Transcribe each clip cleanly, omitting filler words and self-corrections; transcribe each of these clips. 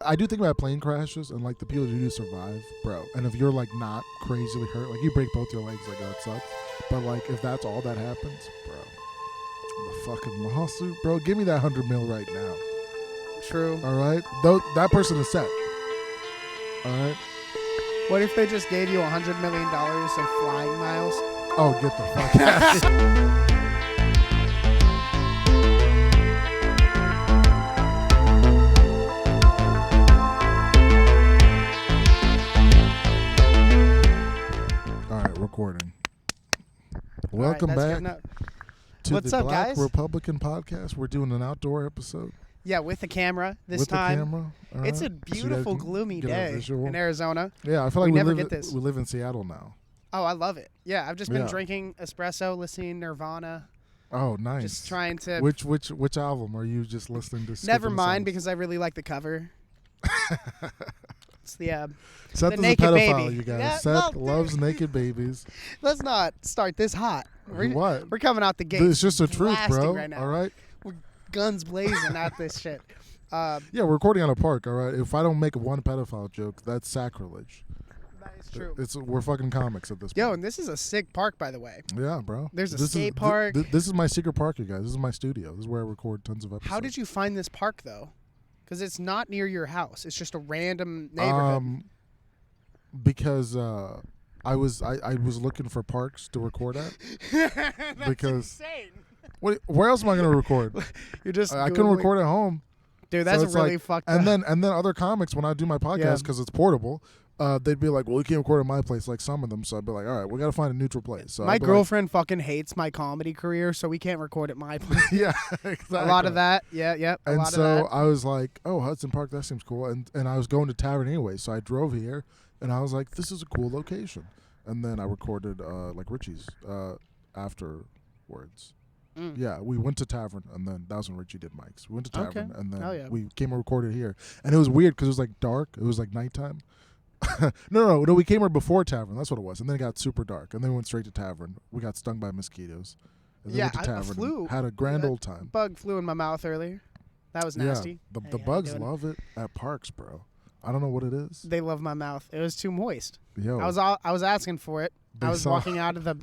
I do think about plane crashes and like the people who do survive, bro. And if you're like not crazily hurt, like you break both your legs, like oh, it sucks. But like if that's all that happens, bro, the fucking lawsuit, bro. Give me that $100 million right now. True. All right, though that person is set. All right. What if they just gave you $100 million of flying miles? Oh, get the fuck out. Recording. Welcome back to What's the up, Black guys? Republican podcast. We're doing an outdoor episode. Yeah, with the camera this with time. The camera. All it's right. a beautiful, gloomy day in Arizona. Yeah, I feel like we never get this. We live in Seattle now. Oh, I love it. Yeah, I've just been drinking espresso, listening Nirvana. Oh, nice. Just trying to. Which album are you just listening to? Never mind, because I really like the cover. It's the Seth the is naked a pedophile, baby. you guys. Yeah, Seth loves naked babies. Let's not start this hot. What? We're coming out the gate. It's just the truth, bro. Right now. All right. We're guns blazing at this shit. Yeah, we're recording on a park. All right. If I don't make one pedophile joke, that's sacrilege. That is true. We're fucking comics at this point. Yo, and this is a sick park, by the way. Yeah, bro. There's a skate park. This is my secret park, you guys. This is my studio. This is where I record tons of episodes. How did you find this park, though? Because it's not near your house. It's just a random neighborhood. Because I was looking for parks to record at. That's because insane. Where else am I going to record? You're just I couldn't record at home. Dude, that's so really fucked up. And then other comics, when I do my podcast, because it's portable, they'd be like, well, you can't record at my place, like some of them. So I'd be like, all right, we got to find a neutral place. So my girlfriend fucking hates my comedy career, so we can't record at my place. Yeah, exactly. A lot of that. Yeah. And so I was like, oh, Hudson Park, that seems cool. And I was going to Tavern anyway, so I drove here, and I was like, this is a cool location. And then I recorded like Richie's afterwards. Yeah, we went to Tavern, and then that was when Richie did mics. We went to Tavern, and then we came and recorded here. And it was weird because it was like dark. It was like nighttime. No, we came here before Tavern. That's what it was. And then it got super dark. And then we went straight to Tavern. We got stung by mosquitoes. And then went to Tavern. Flew. Had a grand old time. Bug flew in my mouth earlier. That was nasty. Yeah, the bugs love it at parks, bro. I don't know what it is. They love my mouth. It was too moist. Yo, I was asking for it. I was walking out of the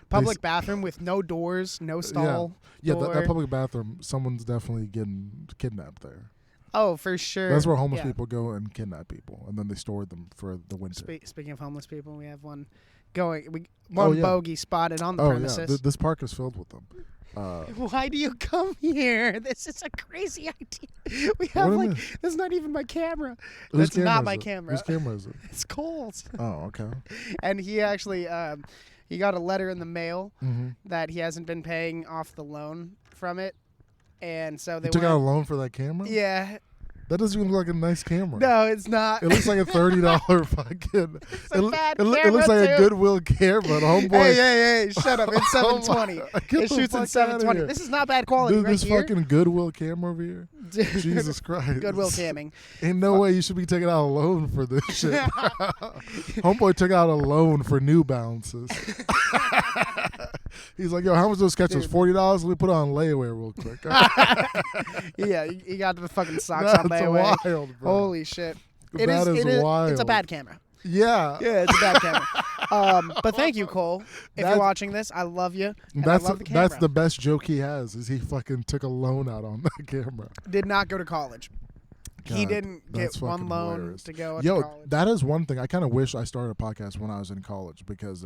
public bathroom with no doors, no stall. Yeah, that public bathroom, someone's definitely getting kidnapped there. Oh, for sure. That's where homeless people go and kidnap people, and then they store them for the winter. Speaking of homeless people, we have one going. Bogey spotted on the premises. Yeah. This park is filled with them. Why do you come here? This is a crazy idea. We have that's not even my camera. That's not my camera. Whose camera is it? It's Cole's. Oh, okay. And he actually he got a letter in the mail that he hasn't been paying off the loan from it, and so they took out a loan for that camera. Yeah. That doesn't even look like a nice camera. No, it's not. It looks like a $30 fucking. It looks like a Goodwill camera. Homeboy. Hey! Shut up! It's 720. It shoots in 720. This is not bad quality. Dude, right this here. fucking Goodwill camera over here. Jesus Christ. Goodwill camming. Ain't no way you should be taking out a loan for this shit. Homeboy took out a loan for New Balances. He's like, yo, how much those sketches? $40? Let me put it on layaway real quick. Yeah, you got the fucking socks on layaway. Wild, bro. Holy shit. It is wild. It's a bad camera. Yeah. Yeah, it's a bad camera. But thank you, Cole. If you're watching this, I love you. And I love the camera. That's the best joke he has, is he fucking took a loan out on the camera. Did not go to college. God, he didn't get one loan hilarious. to go to college. That is one thing. I kind of wish I started a podcast when I was in college, because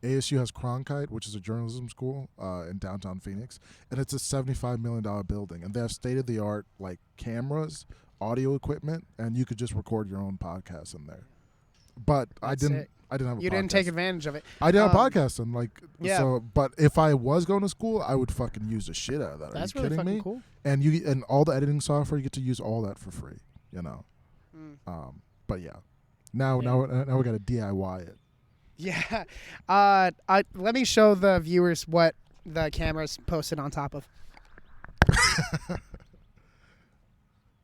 ASU has Cronkite, which is a journalism school in downtown Phoenix, and it's a $75 million building, and they have state-of-the-art like cameras, audio equipment, and you could just record your own podcast in there. But I didn't have a podcast. You didn't take advantage of it. I didn't have a podcast, and so. But if I was going to school, I would fucking use the shit out of that. That's Are you really kidding fucking me? cool. And all the editing software, you get to use all that for free. You know. But yeah, now we got to DIY it. Yeah. Let me show the viewers what the camera's posted on top of.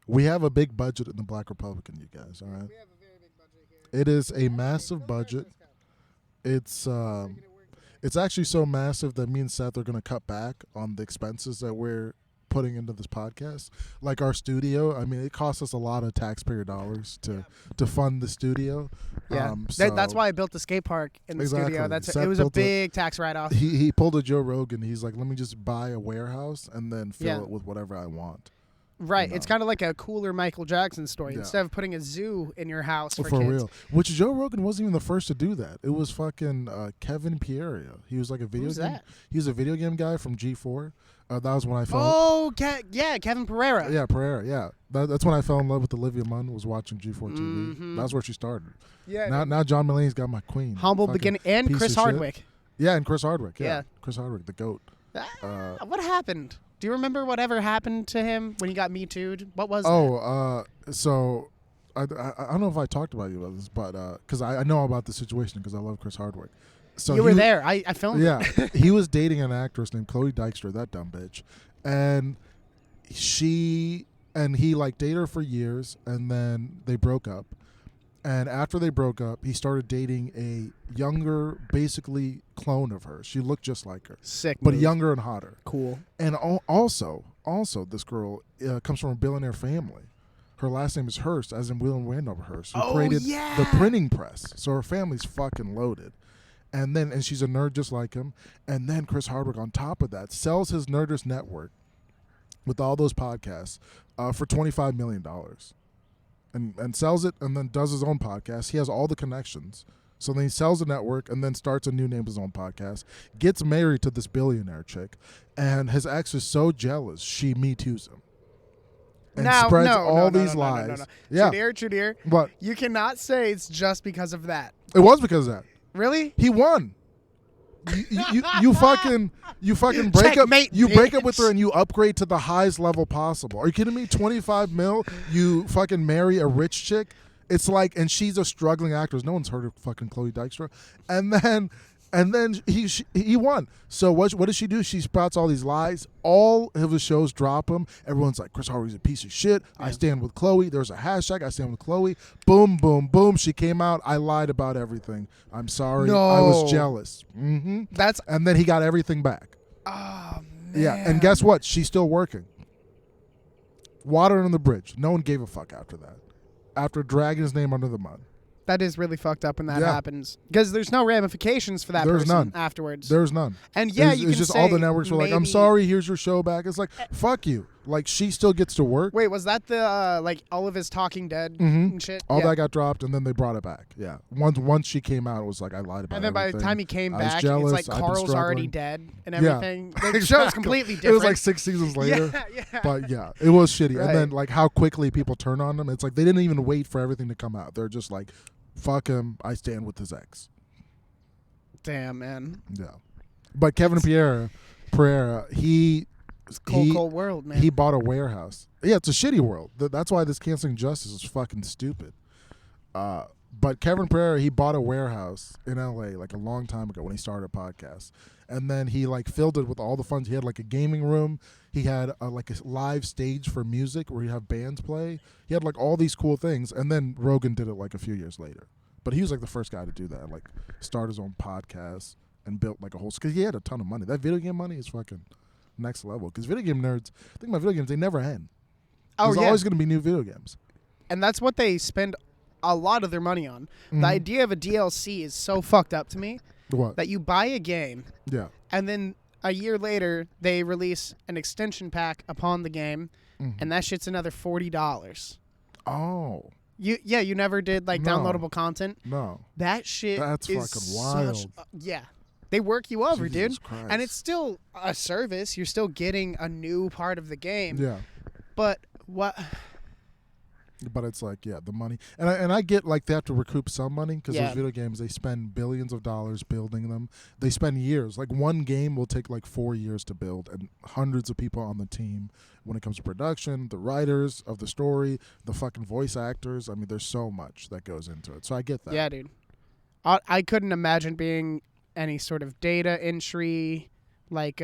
We have a big budget in the Black Republican, you guys. All right. We have a very big budget here. It is a massive budget. It's actually so massive that me and Seth are going to cut back on the expenses that we're putting into this podcast. Like our studio, I mean, it costs us a lot of taxpayer dollars to fund the studio. Yeah, So that's why I built the skate park in the studio. Seth It was a built big tax write-off. He pulled a Joe Rogan. He's like, let me just buy a warehouse and then fill Yeah. it with whatever I want. Right, You it's know? kind of like a cooler Michael Jackson story. Yeah. Instead of putting a zoo in your house for For kids. real. Which Joe Rogan wasn't even the first to do that. It was fucking Kevin Pieria. He was like a video Who's game. that? He was a video game guy from G4. That was when I fell. Oh, yeah, Kevin Pereira. Yeah, Pereira. Yeah, that's when I fell in love with Olivia Munn. Was watching G4 TV. Mhm. That's where she started. Yeah. Now John Mulaney's got my queen. Humble Fucking beginning, and piece Chris of shit. Hardwick. Yeah, and Chris Hardwick. Yeah. Yeah. Chris Hardwick, the goat. What happened? Do you remember whatever happened to him when he got Me Too'd? What was that? So I don't know if I talked about you about this, but because I know about the situation because I love Chris Hardwick. So you were there. I filmed Yeah, it. he was dating an actress named Chloe Dykstra, that dumb bitch, and he like dated her for years, and then they broke up. And after they broke up, he started dating a younger, basically clone of her. She looked just like her, Sick, but move. younger and hotter. Cool. And also, this girl comes from a billionaire family. Her last name is Hearst, as in William Randolph Hearst, who created yeah. the printing press. So her family's fucking loaded. And she's a nerd just like him. And then Chris Hardwick, on top of that, sells his Nerdist network with all those podcasts for $25 million. And sells it and then does his own podcast. He has all the connections. So then he sells the network and then starts a new name, his own podcast. Gets married to this billionaire chick. And his ex is so jealous, she Me Too's him. And spreads all these lies. No. Yeah. Chudier, What? you cannot say it's just because of that. It was because of that. Really? He won. You fucking break Checkmate, up. You break up bitch. with her and you upgrade to the highest level possible. Are you kidding me? 25 mil. You fucking marry a rich chick. It's like, and she's a struggling actress. No one's heard of fucking Chloe Dykstra. And then he won. So what does she do? She spouts all these lies. All of his shows drop him. Everyone's like, Chris Hardwick's a piece of shit. I stand with Chloe. There's a hashtag. I stand with Chloe. Boom, boom, boom. She came out. I lied about everything. I'm sorry. No. I was jealous. That's And then he got everything back. man. Yeah. And guess what? She's still working. Water under the bridge. No one gave a fuck after that. After dragging his name under the mud. That is really fucked up when that Yeah. happens because there's no ramifications for that There's person none. afterwards. There's none. And yeah, it's you can just say all the networks were like, I'm maybe- sorry, here's your show back. It's like, fuck you. Like, she still gets to work. Wait, was that the like all of his Talking Dead Mhm. and shit? All Yeah. that got dropped, and then they brought it back. Yeah. Once she came out, it was like, I lied about And then by the everything. time he came I was back, jealous. it's like I've been Carl's already struggling. dead and Yeah. everything. The show's completely different. It was like 6 seasons later. Yeah. But yeah, it was shitty. Right. And then like how quickly people turn on them. It's like they didn't even wait for everything to come out. They're just like, fuck him. I stand with his ex. Damn, man. Yeah. But Kevin Pereira, he It's a cold world, man. he bought a warehouse. Yeah, it's a shitty world. That's why this canceling justice is fucking stupid. But Kevin Pereira, he bought a warehouse in LA like a long time ago when he started a podcast. And then he like filled it with all the funds. He had like a gaming room. He had like a live stage for music where you have bands play. He had like all these cool things. And then Rogan did it like a few years later. But he was like the first guy to do that, like start his own podcast and built like a whole, because he had a ton of money. That video game money is fucking next level. Because video game nerds, think about video games, they never end. Oh, There's yeah. always going to be new video games. And that's what they spend a lot of their money on. Mhm. The idea of a DLC is so fucked up to me What? that you buy a game Yeah. and then a year later they release an extension pack upon the game Mhm. and that shit's another $40. Oh, You never did like No. downloadable content. no. That shit That's is fucking such wild. yeah. They work you over, Jesus dude. Christ. And it's still a service. You're still getting a new part of the game. Yeah. But what But it's like, yeah, the money. And I get like they have to recoup some money because Yeah. those video games, they spend billions of dollars building them. They spend years. Like one game will take like 4 years to build and hundreds of people on the team when it comes to production, the writers of the story, the fucking voice actors. I mean, there's so much that goes into it. So I get that. Yeah, dude. I couldn't imagine being any sort of data entry, like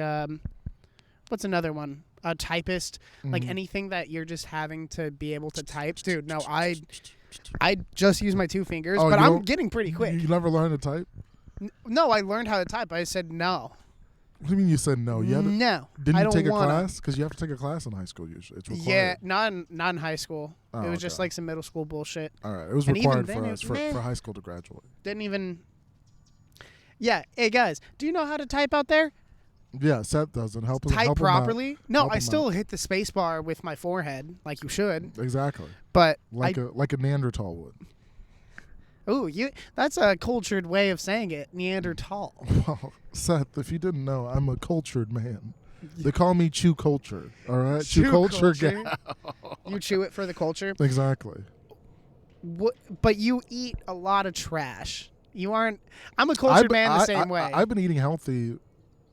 what's another one? A typist, like Mhm. anything that you're just having to be able to type. Dude, no, I just use my 2 fingers, Oh, but you I'm don't- getting pretty quick. You never learn to type? No, I learned how to type. I said no. What do you mean you said no? You had to, No. didn't I you don't take a wanna. class? Because you have to take a class in high school usually. It's required. Yeah, not in high school. Oh, it was just okay. like some middle school bullshit. All right. It was And even required then for it- us for meh. high school to graduate. Didn't even. Yeah. Hey guys, do you know how to type out there? Yeah, Seth doesn't help him. Type help him out. properly? No, Help I him still hit the space bar with my forehead like you should. Exactly. But Like a Neanderthal would. that's a cultured way of saying it, Neanderthal. Well, Seth, if you didn't know, I'm a cultured man. They call me Chew Culture. All right, Chew Culture. culture. You chew it for the culture. Exactly. But you eat a lot of trash. You aren't. I'm a cultured man the same way. I've been eating healthy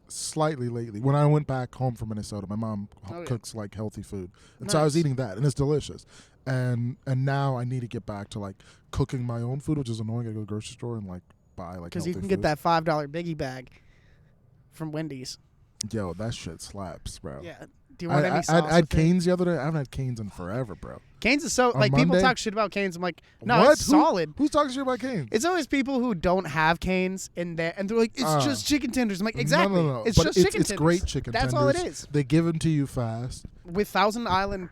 slightly lately. When I went back home from Minnesota, my mom cooks like healthy food, and so I was Nice. eating that, and it's delicious. And now I need to get back to like cooking my own food, which is annoying. I go to the grocery store and like buy like Because you healthy can food. get that $5 biggie bag from Wendy's. Yo, that shit slaps, bro. Yeah. Do you want any sauce? I had with it? Cane's the other day. I haven't had Cane's in forever, bro. Cane's is so On like people Monday? talk shit about Cane's. I'm like, no, What? it's solid. Who's talking shit about Cane's? It's always people who don't have Cane's in there, and they're like, it's just chicken tenders. I'm like, exactly. No. It's But just chicken it's tenders. great chicken That's tenders. all it is. They give them to you fast. With Thousand Island,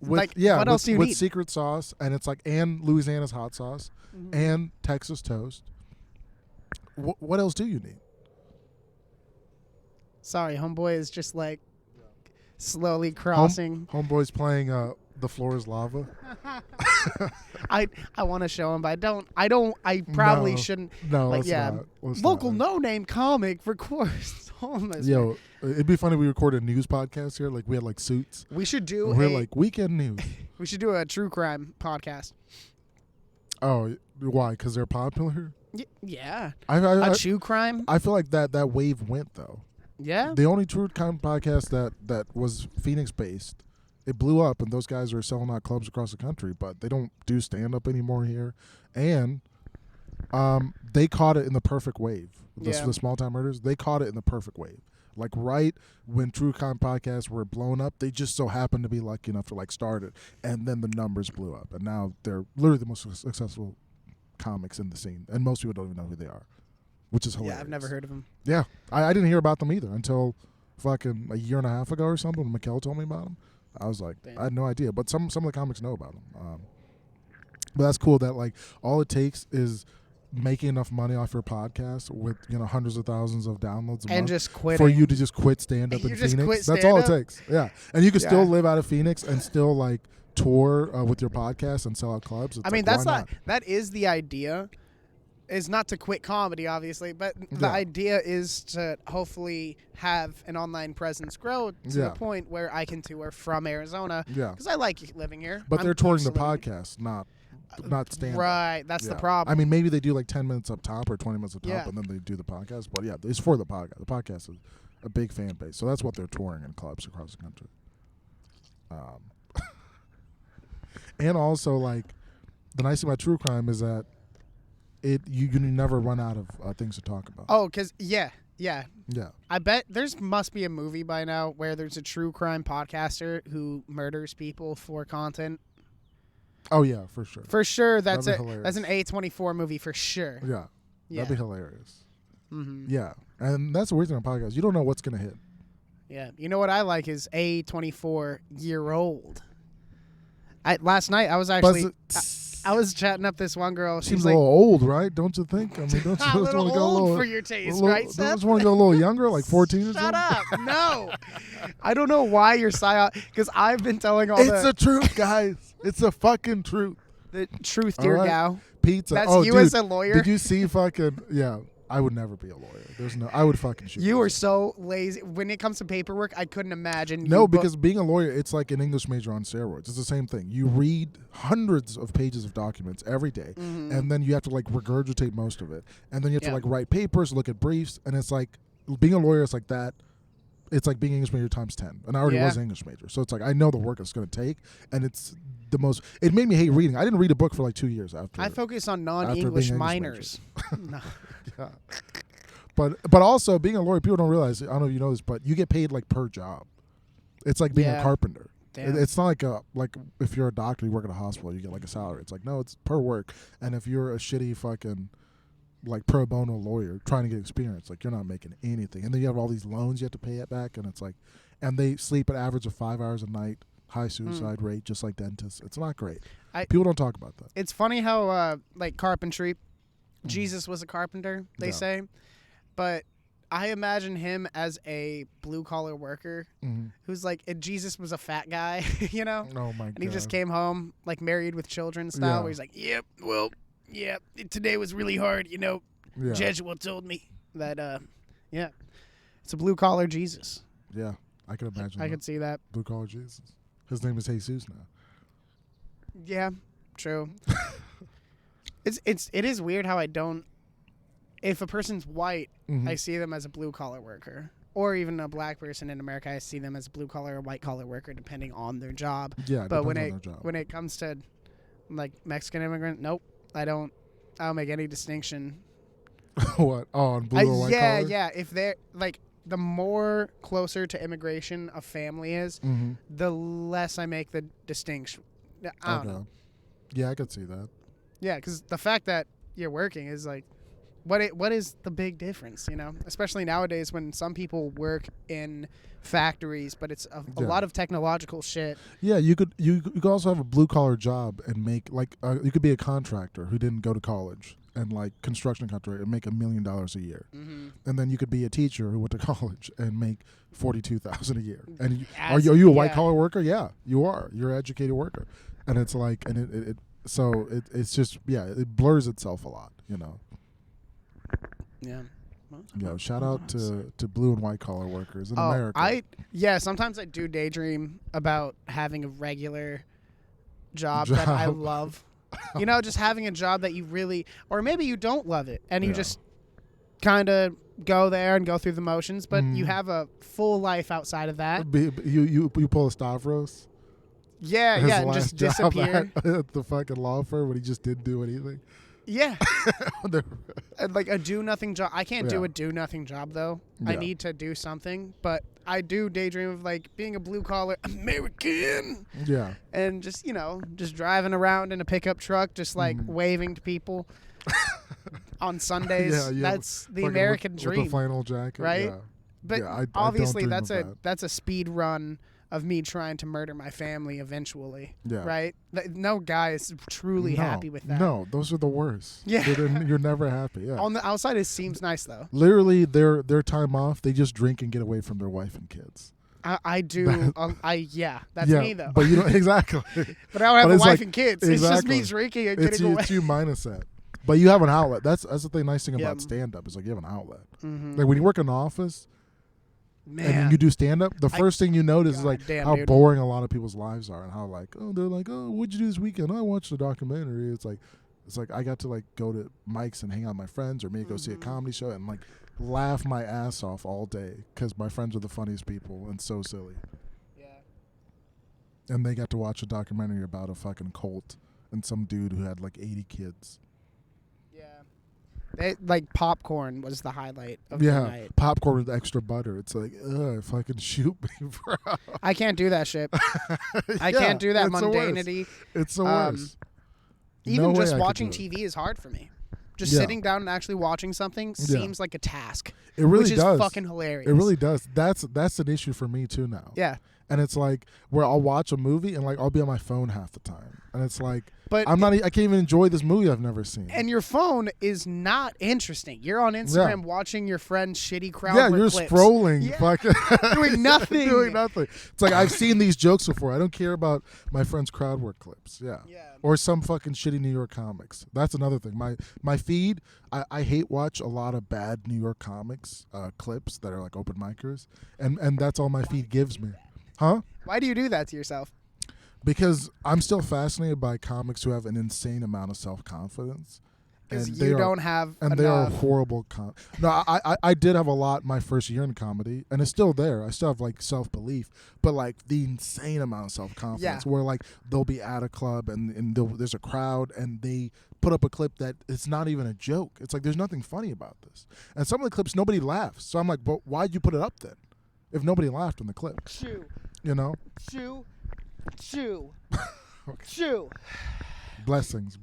With, like, yeah, what with, else do you with need? secret sauce, and it's like, and Louisiana's hot sauce, and Texas toast. What else do you need? Sorry, homeboy is just like slowly crossing. Homeboy's playing The Floor is Lava. I want to show him, but I probably No. shouldn't. No, Like, let's yeah, not. Let's local not. no-name comic records. Homeless. Yo, it'd be funny if we recorded a news podcast here, like we had like suits. We should do We're like weekend news. we should do a true crime podcast. Oh, why? Because they're popular. Yeah, I a true crime. I feel like that wave went though. Yeah, The only true crime podcast that was Phoenix based, it blew up, and those guys are selling out clubs across the country. But they don't do stand up anymore here, and they caught it in the perfect wave. The small time murders, they caught it in the perfect wave. Like right when true crime podcasts were blown up, they just so happened to be lucky enough to like start it, and then the numbers blew up, and now they're literally the most successful comics in the scene, and most people don't even know who they are, which is hilarious. yeah. I've never heard of him. Yeah, I didn't hear about them either until fucking a year and a half ago or something when Mikkel told me about them. I was like, Damn. I had no idea, but some of the comics know about them. But that's cool that like all it takes is making enough money off your podcast with hundreds of thousands of downloads a And month just quitting. for you to just quit stand up You in just Phoenix. quit That's all it stand-up? takes. Yeah, and you can still Yeah. live out of Phoenix and still like tour with your podcast and sell out clubs. It's I mean, like, that's why not. That is the idea. Is not to quit comedy, obviously, but the Yeah. idea is to hopefully have an online presence grow to Yeah. the point where I can tour from Arizona. Yeah. Because I like living here. But I'm they're touring the used to living- podcast, not stand up. Right, that's the Yeah. problem. I mean, maybe they do like 10 minutes up top or 20 minutes up top, Yeah. and then they do the podcast. But yeah, it's for the podcast. The podcast is a big fan base, so that's what they're touring in clubs across the country. And also, like, the nice thing about true crime is that you never run out of things to talk about. Oh, because yeah. Yeah. I bet must be a movie by now where there's a true crime podcaster who murders people for content. Oh yeah, for sure. For sure, that's That'd be that's an A24 movie for sure. Yeah. Yeah. That'd be hilarious. Mm-hmm. Yeah, and that's the weird thing on podcasts. You don't know what's gonna hit. Yeah. You know what I like is A24-year-old. Last night I was actually I was chatting up this one girl. She Seems was a like, little old, right? Don't you think? I mean, don't you a just little want to go a old little for your taste, little- right, Don't Seth? you just want to go a little younger, like 14 or Shut something? up. No. I don't know why you're psyop, because I've been telling all It's the truth, guys. It's the fucking truth. the truth, dear All right. gal. Pizza. That's oh, you dude, as a lawyer. Did you see fucking? Yeah, I would never be a lawyer. I would fucking shoot. You are myself. so lazy. When it comes to paperwork, I couldn't imagine. No, you because being a lawyer, it's like an English major on steroids. It's the same thing. You read hundreds of pages of documents every day, and then you have to like regurgitate most of it, and then you have to Yeah. like write papers, look at briefs, and it's like being a lawyer is like that. It's like being English major times 10, and I already Yeah. was an English major, so it's like I know the work it's going to take, and it's the most. It made me hate reading. I didn't read a book for like 2 years after. I focus on after non-English being minors. No. Yeah. But also being a lawyer, people don't realize. I don't know if you know this, but you get paid like per job. It's like being Yeah. a carpenter. Damn. It's not like if you're a doctor, you work at a hospital, you get like a salary. It's like no, it's per work. And if you're a shitty fucking like pro bono lawyer trying to get experience. Like you're not making anything, and then you have all these loans you have to pay it back, and it's like, and they sleep an average of 5 hours a night. High suicide rate, just like dentists. It's not great. People don't talk about that. It's funny how like carpentry, Jesus was a carpenter, they say, but I imagine him as a blue collar worker who's like, Jesus was a fat guy, you know? Oh my God. And he just came home like Married with Children style, where he's like, today was really hard, you know. Jesuit told me that, it's a blue collar Jesus. Yeah, I can imagine. I could see that. Blue collar Jesus. His name is Jesus now. Yeah, true. It is weird how I don't. If a person's white, I see them as a blue collar worker, or even a black person in America, I see them as a blue collar or white collar worker, depending on their job. Yeah, but when it comes to like Mexican immigrant, nope, I don't make any distinction. What? Oh, on blue or white collar? Yeah. If they're like. The more closer to immigration a family is, the less I make the distinction. I don't know. Yeah, I could see that. Yeah, because the fact that you're working is like, what is the big difference, you know? Especially nowadays when some people work in factories, but it's a lot of technological shit. Yeah, you could also have a blue collar job and make like you could be a contractor who didn't go to college. And like construction contractor and make $1 million a year, and then you could be a teacher who went to college and make $42,000 a year. And are you a white collar worker? Yeah, you are. You're an educated worker, and it's like, and it's just it blurs itself a lot, you know. Yeah. Well, shout out to blue and white collar workers in America. Sometimes I do daydream about having a regular job that I love. You know, just having a job that you really, or maybe you don't love it, and you just kind of go there and go through the motions, but you have a full life outside of that. You pull a Stavros? Yeah, and just disappear. At the fucking law firm when he just didn't do anything? Yeah. Like a do-nothing job. I can't do a do-nothing job, though. Yeah. I need to do something, but I do daydream of like being a blue-collar American. Yeah. And just, you know, just driving around in a pickup truck, just like waving to people on Sundays. Yeah, that's the American dream. With the flannel jacket. Right? Yeah. But obviously that's a speed run of me trying to murder my family eventually. Yeah. Right? No guy is truly happy with that. No, those are the worst. Yeah. You're never happy. Yeah. On the outside, it seems nice, though. Literally, their time off, they just drink and get away from their wife and kids. I do. That's me, though. But you don't, exactly. But I don't have a wife and kids. Exactly. It's just me drinking and getting away. It's you minus that. But you have an outlet. That's the nice thing about stand-up is like you have an outlet. Mm-hmm. Like when you work in an office, and you do stand-up, the first thing you notice is like how boring a lot of people's lives are, and how they're like, what'd you do this weekend? I watched a documentary. It's like I got to like go to Mike's and hang out with my friends, or maybe go see a comedy show and like laugh my ass off all day because my friends are the funniest people and so silly. Yeah. And they got to watch a documentary about a fucking cult and some dude who had like 80 kids. Like popcorn was the highlight of the night. Yeah, popcorn with extra butter. It's like, fucking shoot me, bro. I can't do that shit. I can't do that mundanity. It's the worst. Even just watching TV is hard for me. Just sitting down and actually watching something seems like a task. It really which does. Is fucking hilarious. It really does. That's an issue for me too now. Yeah. And it's like where I'll watch a movie and like I'll be on my phone half the time, and it's like, but I can't even enjoy this movie I've never seen. And your phone is not interesting. You're on Instagram watching your friend's shitty crowd. Yeah, you're clips. Scrolling, fucking doing nothing. Doing nothing. It's like I've seen these jokes before. I don't care about my friend's crowd work clips. Yeah. Or some fucking shitty New York comics. That's another thing. My feed, I hate watch a lot of bad New York comics clips that are like open micers, and that's all my feed gives me. Huh? Why do you do that to yourself? Because I'm still fascinated by comics who have an insane amount of self-confidence. Because you don't have and enough. They are horrible. No, I did have a lot my first year in comedy, and it's still there. I still have like self-belief, but like the insane amount of self-confidence where like they'll be at a club and there's a crowd and they put up a clip that it's not even a joke. It's like there's nothing funny about this. And some of the clips nobody laughs. So I'm like, but why'd you put it up then? If nobody laughed in the clip. Chew. You know? Chew. Okay. Chew. Blessings.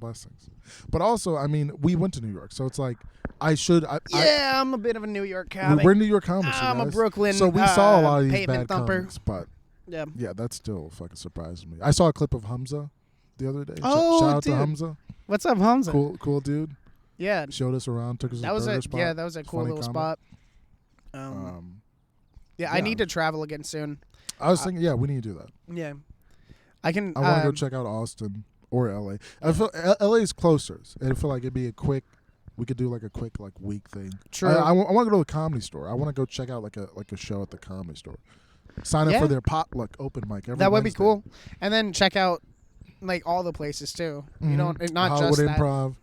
But also, I mean, we went to New York, so it's like I'm a bit of a New York comic. We're New York comics. I'm guys. a Brooklyn. So we saw a lot of these bad thumper. comics, but yeah, that still fucking surprised me. I saw a clip of Hamza the other day. Oh, shout out dude. to Hamza. What's up, Hamza? Cool dude. Yeah, showed us around, took us to a burger spot. Yeah, that was a cool little spot. I need to travel again soon. I was thinking, we need to do that. Yeah, I want to go check out Austin or LA. I feel LA is closer. I feel like it'd be we could do like a quick like week thing. True. I want to go to the Comedy Store. I want to go check out like a show at the Comedy Store. Sign up for their potluck open mic every That would Wednesday. be cool. And then check out like all the places too. Mm-hmm. You don't not Hollywood just that. Improv,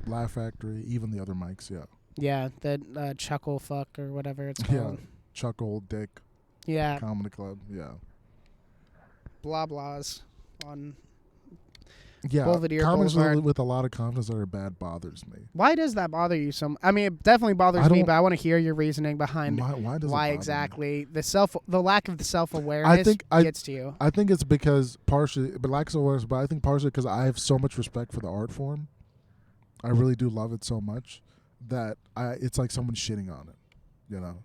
Laugh Factory, even the other mics. Yeah. Yeah, the Chuckle Fuck or whatever it's called. Yeah. Chuckle Dick. Yeah. Comedy Club. Yeah. Blah blahs on. Yeah, Belvedere comics Boulevard. with a lot of confidence that are bad bothers me. Why does that bother you so much? I mean, it definitely bothers me, but I want to hear your reasoning behind why does it why bother exactly the lack of the self-awareness gets to you. I think it's because partially, but lack of self-awareness, but I think partially because I have so much respect for the art form. I really do love it so much that it's like someone shitting on it, you know.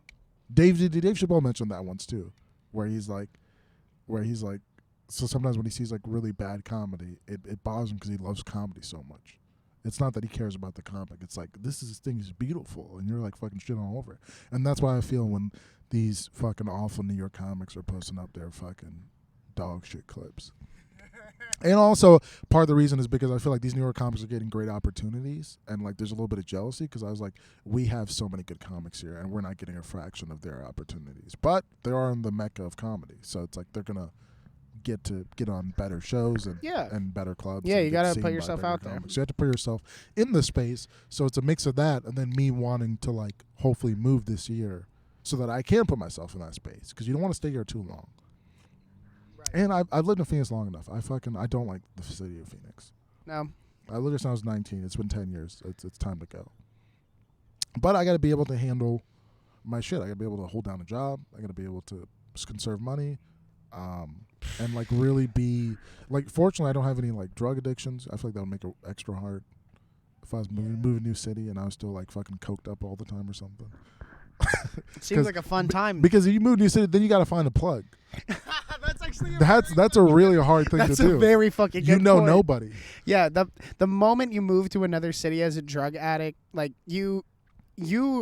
Dave Chappelle mentioned that once too, where he's like. So sometimes when he sees like really bad comedy, it bothers him because he loves comedy so much. It's not that he cares about the comic. It's like, this thing is beautiful, and you're like fucking shit all over it. And that's why I feel when these fucking awful New York comics are posting up their fucking dog shit clips. And also, part of the reason is because I feel like these New York comics are getting great opportunities, and like there's a little bit of jealousy because I was like, we have so many good comics here, and we're not getting a fraction of their opportunities. But they are in the mecca of comedy, so it's like they're gonna get on better shows and better clubs. Yeah, and you gotta put yourself out there. So you have to put yourself in the space. So it's a mix of that, and then me wanting to like hopefully move this year so that I can put myself in that space because you don't want to stay here too long. Right. And I've lived in Phoenix long enough. I don't like the city of Phoenix. No, I lived here since I was 19. It's been 10 years. It's time to go. But I got to be able to handle my shit. I got to be able to hold down a job. I got to be able to conserve money. And like really be like, fortunately I don't have any like drug addictions. I feel like that would make it extra hard if I was moving a new city and I was still like fucking coked up all the time or something. It seems like a fun time. Because if you move to a new city, then you got to find a plug. That's actually that's a really hard thing to do. That's a very fucking good point. Nobody. Yeah, the moment you move to another city as a drug addict, like you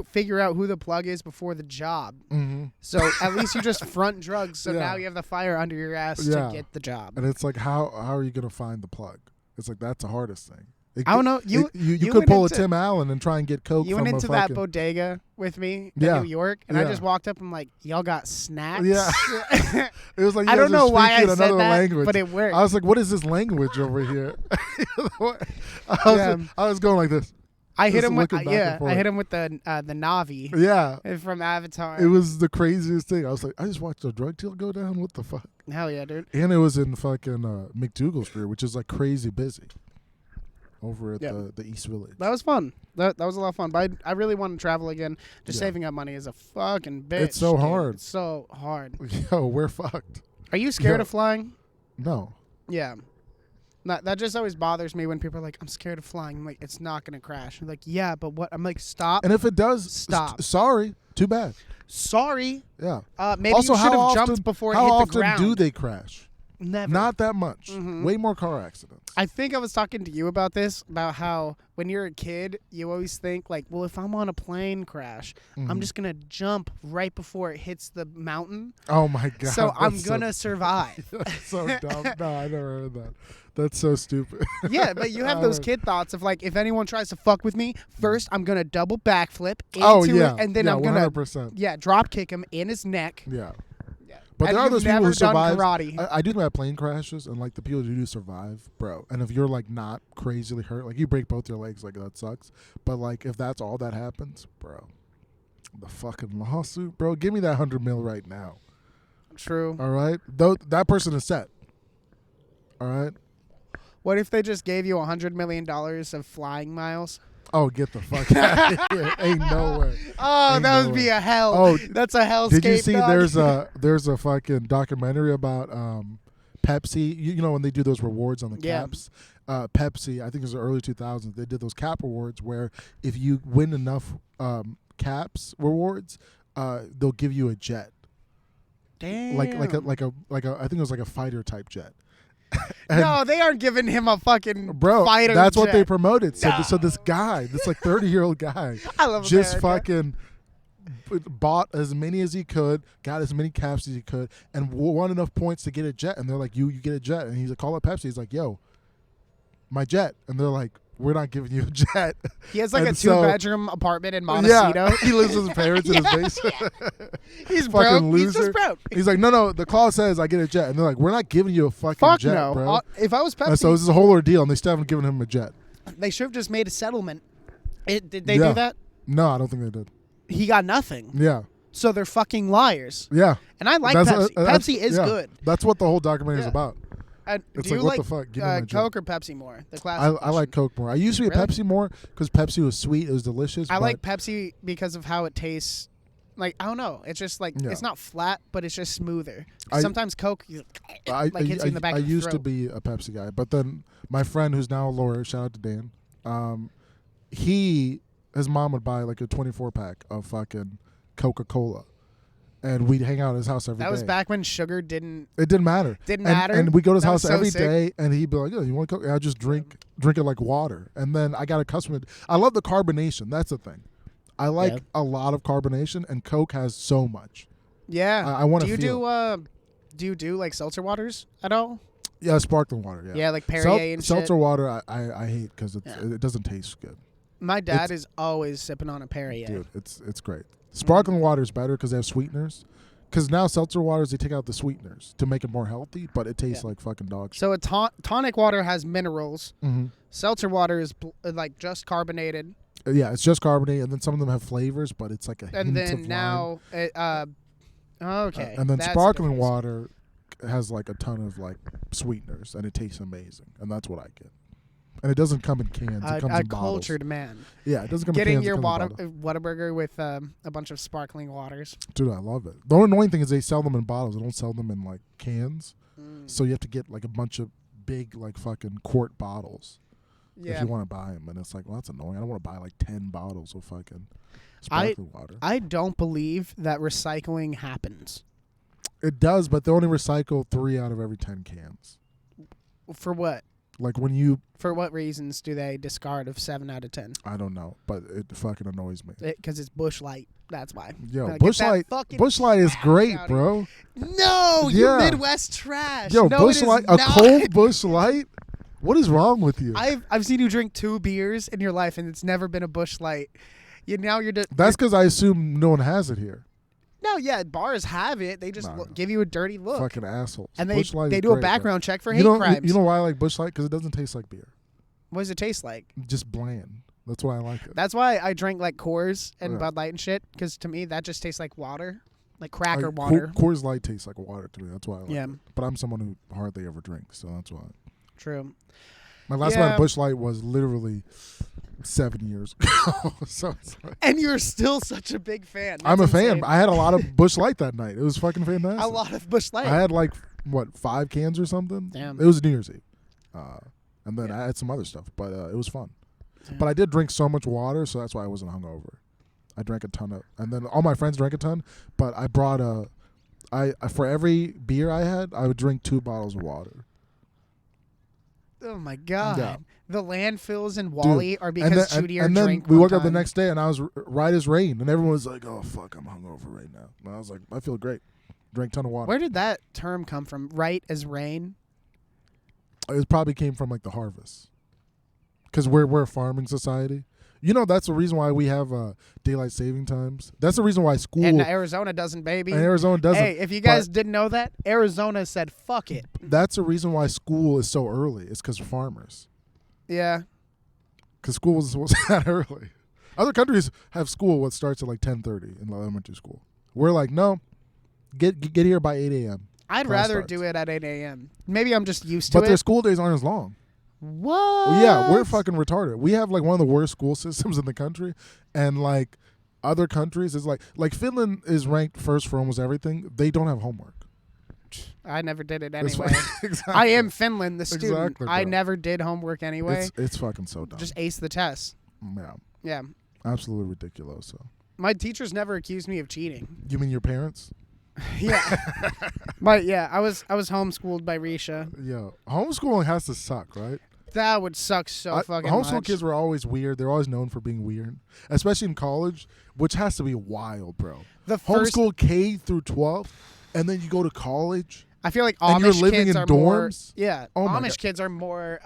figure out who the plug is before the job. Mm-hmm. So at least you just front drugs. So now you have the fire under your ass to get the job. And it's like, how are you going to find the plug? It's like, that's the hardest thing. I don't know. You could pull a Tim Allen and try and get coke. You went into that bodega with me in New York, and I just walked up and I'm like, y'all got snacks? Yeah. It was like, I don't know why I said that, language. but it worked. I was like, what is this language over here? I was going like this. I hit him with the Navi. Yeah, from Avatar. It was the craziest thing. I was like, I just watched a drug deal go down. What the fuck? Hell yeah, dude. And it was in fucking McDougal Street, which is like crazy busy over at the East Village. That was fun. That was a lot of fun. But I really want to travel again. Just saving up money is a fucking bitch. It's so hard. It's so hard. Yo, we're fucked. Are you scared of flying? No. Yeah. That just always bothers me when people are like, I'm scared of flying. I'm like, it's not going to crash. I'm like, yeah, but what? I'm like, stop. And if it does, stop. Sorry. Too bad. Sorry. Yeah. Maybe also, you should have jumped before it hit the ground. How often do they crash? Never. Not that much. Mm-hmm. Way more car accidents. I think I was talking to you about this, about how when you're a kid, you always think like, well, if I'm on a plane crash, I'm just going to jump right before it hits the mountain. Oh, my God. So I'm going to survive. That's so dumb. No, I never heard that. That's so stupid. Yeah, but you have those kid thoughts of like, if anyone tries to fuck with me, first I'm going to double backflip into it, and then I'm going to drop kick him in his neck. Yeah. But there are those people who survive. I do have plane crashes, and like the people who do survive, bro. And if you're like not crazily hurt, like you break both your legs, like that sucks. But like if that's all that happens, bro, the fucking lawsuit, bro. Give me that $100 million right now. True. All right, though that person is set. All right. What if they just gave you $100 million of flying miles? Oh, get the fuck out of here. Ain't no way. Oh, that would be a hell. Oh, that's a hellscape. Did you see there's a fucking documentary about Pepsi, you know when they do those rewards on the caps. Pepsi, I think it was the early 2000s. They did those cap rewards where if you win enough caps rewards, they'll give you a jet. Damn. Like a I think it was like a fighter type jet. No, they aren't giving him a fucking fighter that's jet. what they promoted. So No. so this guy, this like 30-year-old guy, I love just America. fucking bought as many as he could, got as many caps as he could, and won enough points to get a jet. And they're like, you get a jet. And he's like, call up Pepsi. He's like, yo, my jet. And they're like, we're not giving you a jet. He has like And a 2-bedroom apartment in Montecito. Yeah, he lives with his parents in his basement. He's Fucking broke. loser. He's just broke. He's like, no, the clause says I get a jet. And they're like, we're not giving you a fucking Fuck jet, no. bro. If I was And Pepsi, so this is a whole ordeal, and they still haven't given him a jet. they should have just made a settlement. Did they Yeah. do that? No, I don't think they did. He got nothing. Yeah. So they're fucking liars. Yeah. And I like That's- Pepsi. that's- Pepsi is yeah. good. That's what the whole documentary is Yeah. about. It's Do you like, like what the fuck? Give me my jet. Coke or Pepsi more? The classic. I like Coke more. I used to be a Really? Pepsi more because Pepsi was sweet. It was delicious. I but like Pepsi because of how it tastes. Like, I don't know. It's just like, Yeah. it's not flat, but it's just smoother. I- Sometimes Coke like hits you in the back I of the used to throat. be a Pepsi guy, but then my friend who's now a lawyer, shout out to Dan, his mom would buy like a 24-pack of fucking Coca-Cola. And we'd hang out at his house every day. That was back when sugar didn't. It didn't matter. Didn't And- matter? And we'd go to his That house was so every sick. day, and he'd be like, "Oh, you want Coke?" And I'd just drink it like water. And then I got accustomed. I love the carbonation. That's the thing. I like a lot of carbonation, and Coke has so much. Yeah. I want to Do you feel. do you do like seltzer waters at all? Yeah, sparkling water. Yeah, Yeah, like Perrier and shit. seltzer water. I hate because it doesn't taste good. My dad is always sipping on a Perrier. Dude, it's great. Sparkling water is better because they have sweeteners. Because now seltzer waters, they take out the sweeteners to make it more healthy, but it tastes like fucking dog shit. So a tonic water has minerals. Mm-hmm. Seltzer water is like just carbonated. Yeah, it's just carbonated, and then some of them have flavors, but it's like a hint And of then lime. now, okay. And then that's the sparkling difference. water has like a ton of like sweeteners, and it tastes amazing, and that's what I get. And it doesn't come in cans; it comes A in bottles. cultured man. Yeah, it doesn't come Getting in cans. your it comes in bottles. Whataburger with a bunch of sparkling waters. Dude, I love it. The only annoying thing is they sell them in bottles; they don't sell them in like cans. So you have to get like a bunch of big like fucking quart bottles if you want to buy them, and it's like, well, that's annoying. I don't want to buy like 10 bottles of fucking sparkling water. I don't believe that recycling happens. It does, but they only recycle 3 out of every 10 cans. For what? Like when you, For what reasons do they discard of 7 out of 10? I don't know, but it fucking annoys me. Because it's Bush Light. That's why. Yo, Get Bush that Light, fucking Bush Light is trash great, out of bro. No, you Yeah. Midwest trash. Yo, no, Bush it is Light, a not. cold Bush Light. What is wrong with you? I've seen you drink 2 beers in your life, and it's never been a Bush Light. Now you're just That's because I assume no one has it here. no, yeah. Bars have it. They just Nah. give you a dirty look, Fucking assholes. and Busch Light they is do a great, bro. background check for You hate know, crimes. you know why I like Bush Light? Because it doesn't taste like beer. What does it taste like? Just bland. That's why I like it. That's why I drink like Coors and Yeah. Bud Light and shit. Because to me, that just tastes like water, like cracker Like, water. Coors Light tastes like water to me. That's why I like Yeah. it. But I'm someone who hardly ever drinks, so that's why. True. My last time I Yeah. had Bush Light was literally 7 years ago. So it's like, And you're still such a big fan. I'm a That's fan. insane. I had a lot of Bush Light that night. It was fucking fantastic. A lot of Bush Light. I had like, what, 5 cans or something? Damn. It was New Year's Eve. And then Yeah. I had some other stuff, but it was fun. Yeah. But I did drink so much water, so that's why I wasn't hungover. I drank a ton of, and then all my friends drank a ton. But I brought for every beer I had, I would drink 2 bottles of water. Oh my god. Yeah. The landfills in Wally are because and then, Chudier and then drank we one woke up the time. next day, and I was right as rain, and everyone was like, "Oh fuck, I'm hungover right now." And I was like, "I feel great." Drank a ton of water. Where did that term come from? Right as rain? It probably came from like the harvest, because we're a farming society. You know, that's the reason why we have daylight saving times. That's the reason why school And Arizona doesn't, baby. and Arizona doesn't. Hey, if you guys didn't know that, Arizona said fuck it. That's the reason why school is so early. It's because of farmers. Yeah. Because school was that early. Other countries have school what starts at like 10:30 in elementary school. We're like, no, get here by 8 a.m. I'd Class rather starts. do it at 8 a.m. Maybe I'm just used to But their it. school days aren't as long. What? Well, yeah, we're fucking retarded. We have like one of the worst school systems in the country, and like other countries is like Finland is ranked first for almost everything. They don't have homework. I never did it It's anyway. exactly. I am Finland, the student. Exactly, I bro. never did homework anyway. It's fucking so dumb. Just ace the test. Yeah, Yeah. absolutely ridiculous. So My teachers never accused me of cheating. you mean your parents? Yeah. I was homeschooled by Risha. Yeah, homeschooling has to suck, right? That would suck so fucking homeschool much. kids were always weird. They're always known for being weird, especially in college, which has to be wild, bro. The first, Homeschool K through 12, and then you go to college. I feel like And you're Amish living kids in are more. dorms? Yeah, Oh my Amish God. kids are more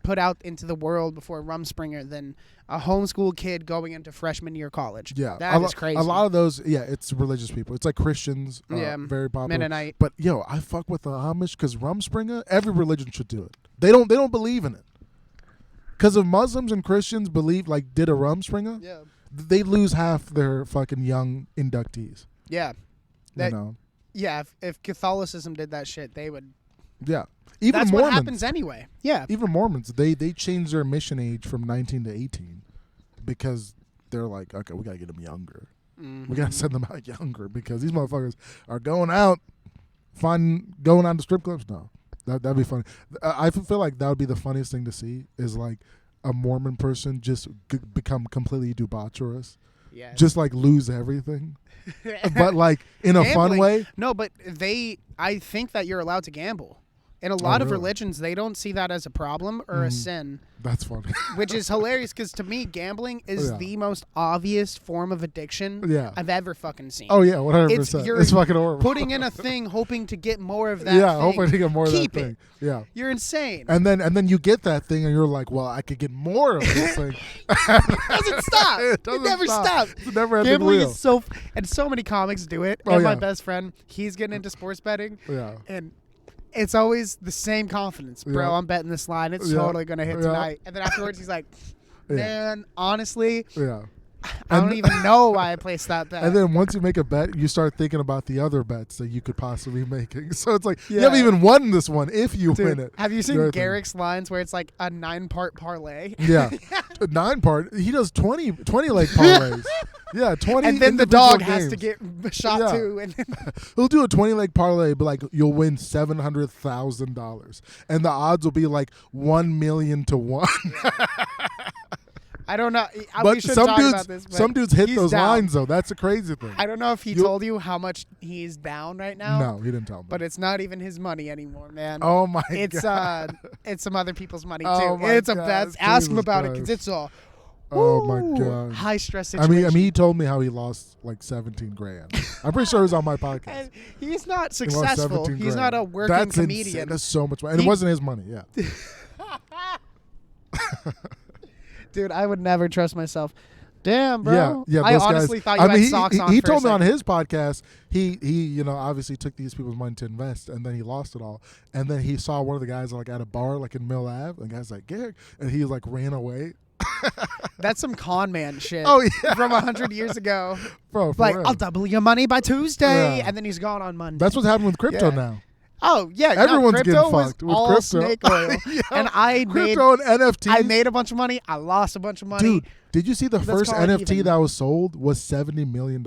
put out into the world before Rumspringer than a homeschool kid going into freshman year college. Yeah, that is crazy. A lot of those, yeah, it's religious people. It's like Christians, Yeah, very popular. Mennonite. But yo, I fuck with the Amish because Rumspringer. Every religion should do it. They don't believe in it. Because if Muslims and Christians believe did a Rumspringer, Yeah. they lose half their fucking young inductees. Yeah. You know. Yeah. If Catholicism did that shit, they would. Yeah. Even That's Mormons. what happens anyway. Yeah. Even Mormons, they changed their mission age from 19 to 18 because they're like, okay, we gotta get them younger. We gotta send them out younger because these motherfuckers are going out to strip clubs. No, that'd be funny. I feel like that would be the funniest thing to see is like a Mormon person just become completely debaucherous, Yeah. just like lose everything, but like in a fun Gambling. way. No, but I think that you're allowed to gamble. In a lot of really? religions, they don't see that as a problem or a sin, That's funny. which is hilarious because to me, gambling is Yeah. the most obvious form of addiction Yeah. I've ever fucking seen. Oh yeah, 100%. You're It's fucking horrible. Putting in a thing, hoping to get more of that Yeah, thing. hoping to get more of that Keep thing. it. Yeah. You're insane. And then you get that thing and you're like, well, I could get more of this thing. doesn't stop. It doesn't never stop. stops. It's a never-ending Gambling wheel. is and so many comics do it. Oh, And my yeah. best friend, he's getting into sports betting. Yeah. And it's always the same confidence. Bro, Yeah. I'm betting this line. It's Yeah. totally going to hit Yeah. tonight. And then afterwards, he's like, Yeah. man, honestly, Yeah. I And don't even know why I placed that bet. And then once you make a bet, you start thinking about the other bets that you could possibly be making. So it's like, you Yeah. haven't even won this one if you Dude, win it. have you seen You're Garrick's lines where it's like a 9-part parlay? Yeah. 9-part. He does 20 leg parlays. Yeah, 20 And then the individual dog has to games. get shot Yeah. too. And He'll do a 20 leg parlay, but like you'll win $700,000. And the odds will be like 1 million to 1. I don't know. We But should some talk dudes about this. But some dudes hit he's those down. lines though. That's a crazy thing. I don't know if he You- told you how much he's down right now. No, he didn't tell me. But it's not even his money anymore, man. Oh my It's god. it's some other people's money too. Oh my It's a God, bet. Ask him Jesus about it because Christ. it's a Oh my woo, god. high stress I situation. mean, he told me how he lost like 17 grand. I'm pretty sure it was on my podcast. And he's not He lost successful. 17 He's grand. not a working That's comedian. Insane. That's so much money. And He- it wasn't his money. Yeah. Dude, I would never trust myself. Damn, bro. Yeah. Yeah. I those honestly guys, thought you I mean, had socks on. He for a told me on second. his podcast, he obviously took these people's money to invest, and then he lost it all. And then he saw one of the guys like at a bar like in Mill Ave, and the guy's like, Garrick, and he like ran away. That's some con man shit. Oh yeah, From 100 years ago. bro. For Like, real. I'll double your money by Tuesday, Yeah. and then he's gone on Monday. That's what's happening with crypto Yeah. now. Oh yeah, Everyone's no, getting crypto was fucked with all crypto. snake oil, Yeah. and I Crypto and NFTs. made a bunch of money. I lost a bunch of money. Dude, did you see the Let's first call it NFT even. that was sold was $70 million?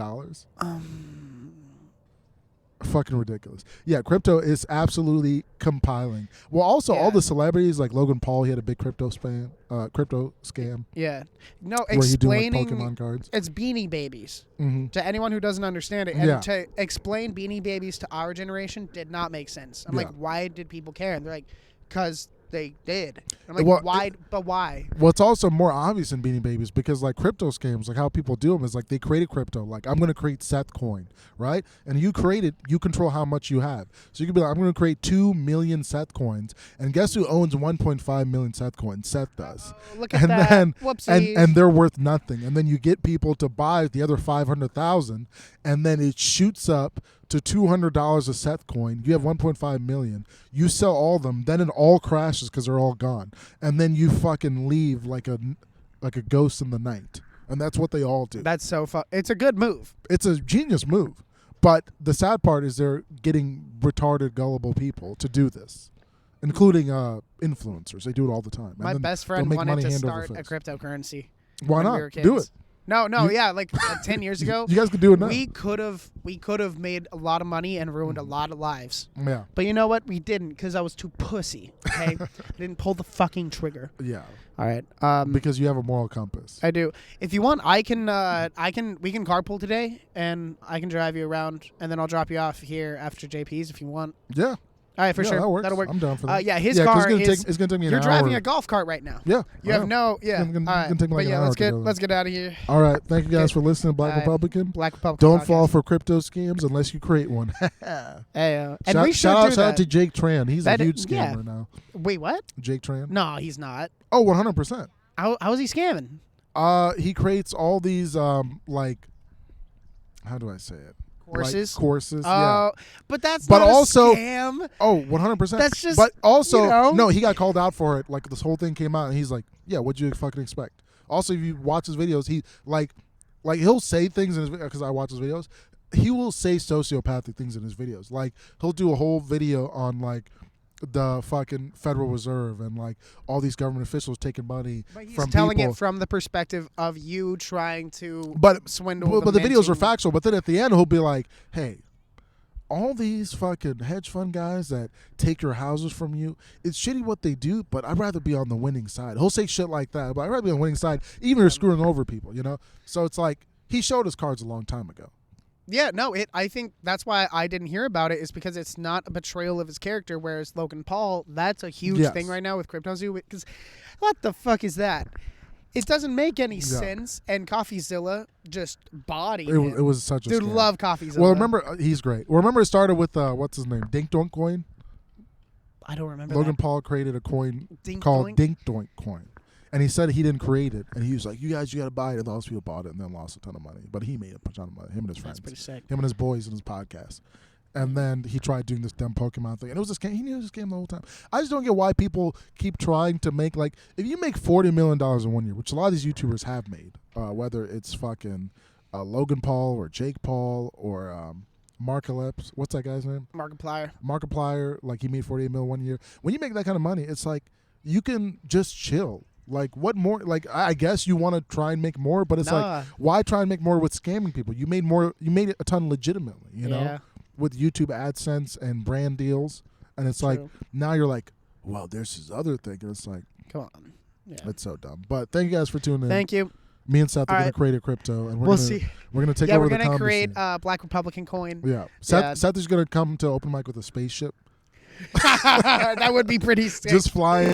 Fucking ridiculous. Yeah, crypto is absolutely compiling. Well, also all Yeah. the celebrities like Logan Paul, he had a big crypto scam Yeah, no, where he do like explaining Pokemon cards. it's Beanie Babies Mm-hmm. to anyone who doesn't understand it, and Yeah. to explain Beanie Babies to our generation did not make sense. I'm like, Yeah. why did people care? And they're like, because they did. I'm like, Well, why? But why? What's also more obvious in Beanie Babies because like crypto scams, like how people do them is like they create a crypto. Like I'm going to create Seth coin, right? And you create it, you control how much you have. So you could be like, I'm going to create 2 million Seth coins, and guess who owns 1.5 million Seth coins? Seth does. Look at And that. then Whoopsies. and they're worth nothing. And then you get people to buy the other 500,000, and then it shoots up to $200 a Seth coin. You have 1.5 million. You sell all of them, then it all crashes because they're all gone, and then you fucking leave like a ghost in the night. And that's what they all do. That's so fun. It's a good move. It's a genius move. But the sad part is they're getting retarded, gullible people to do this, including influencers. They do it all the time. And My then best they'll friend make wanted money to hand over start a fist. cryptocurrency. Why when not? we were Do kids. it. No, yeah, like 10 years ago. You guys could do it now. We could have made a lot of money and ruined a lot of lives. Yeah. But you know what? We didn't because I was too pussy. Okay, I didn't pull the fucking trigger. Yeah. All right. Because you have a moral compass. I do. If you want, we can carpool today, and I can drive you around, and then I'll drop you off here after JP's if you want. Yeah. All right, for sure. That works. That'll work. I'm down for that. Yeah, his car is. It's gonna take me an hour. You're driving a golf cart right now. Yeah. You have no. Yeah. It's gonna All right. take me like but an yeah, hour let's get out of here. All right. Thank you guys Okay. for listening to Black Republican. Black Republican. Don't podcast. fall for crypto scams unless you create one. Hey, and we should shout do out that. to Jake Tran. He's a huge yeah. scammer now. Wait, what? Jake Tran? No, he's not. Oh, 100%. How is he scamming? He creates all these like, how do I say it? Courses. Like courses. Oh, Yeah. but that's But not also- a scam. Oh, 100%. That's just. But also, you know? no, he got called out for it. Like this whole thing came out, and he's like, "Yeah, what'd you fucking expect?" Also, if you watch his videos, he like he'll say things in his because I watch his videos. He will say sociopathic things in his videos. Like he'll do a whole video on like the fucking Federal Reserve and like all these government officials taking money But he's from telling people. it from the perspective of you trying to But swindle. but the videos are minting- factual. But then at the end, he'll be like, "Hey, all these fucking hedge fund guys that take your houses from you, it's shitty what they do, but I'd rather be on the winning side." He'll say shit like that, but I'd rather be on the winning side, even if you're screwing over people, you know? So it's like, he showed his cards a long time ago. Yeah, no, I think that's why I didn't hear about it is because it's not a betrayal of his character, whereas Logan Paul, that's a huge Yes. thing right now with CryptoZoo. Because what the fuck is that? It doesn't make any Yeah. sense, and CoffeeZilla just bodied It him. was such a Dude, scam. love CoffeeZilla. Well, remember, he's great. Well, remember it started with, what's his name? Dink Doink Coin? I don't remember Logan that. Paul created a coin Dink called Doink? Dink Doink Coin. And he said he didn't create it. And he was like, you got to buy it. And all those people bought it and then lost a ton of money. But he made a ton of money, him and his friends. That's pretty sick. Him and his boys and his podcast. And then he tried doing this dumb Pokemon thing. And it was a scam. He knew it was a scam the whole time. I just don't get why people keep trying to make, like, if you make $40 million in 1 year, which a lot of these YouTubers have made, whether it's fucking Logan Paul or Jake Paul or Markiplier, what's that guy's name? Markiplier, like he made $48 million 1 year. When you make that kind of money, it's like you can just chill. Like what more? Like I guess you want to try and make more, but it's Nah. like why try and make more with scamming people? You made more. You made it a ton legitimately. You know, Yeah. with YouTube AdSense and brand deals, and it's like True. now you're like, well, there's this other thing, and it's like Come on. Yeah. it's so dumb. But thank you guys for tuning in. Thank you. Me and Seth are All gonna right. create a crypto, and we're We'll gonna see. we're gonna take Yeah, over we're the gonna comedy create scene. Black Republican coin. Yeah, Yeah. Seth is gonna come to open mic with a spaceship, That would be pretty sick. just flying.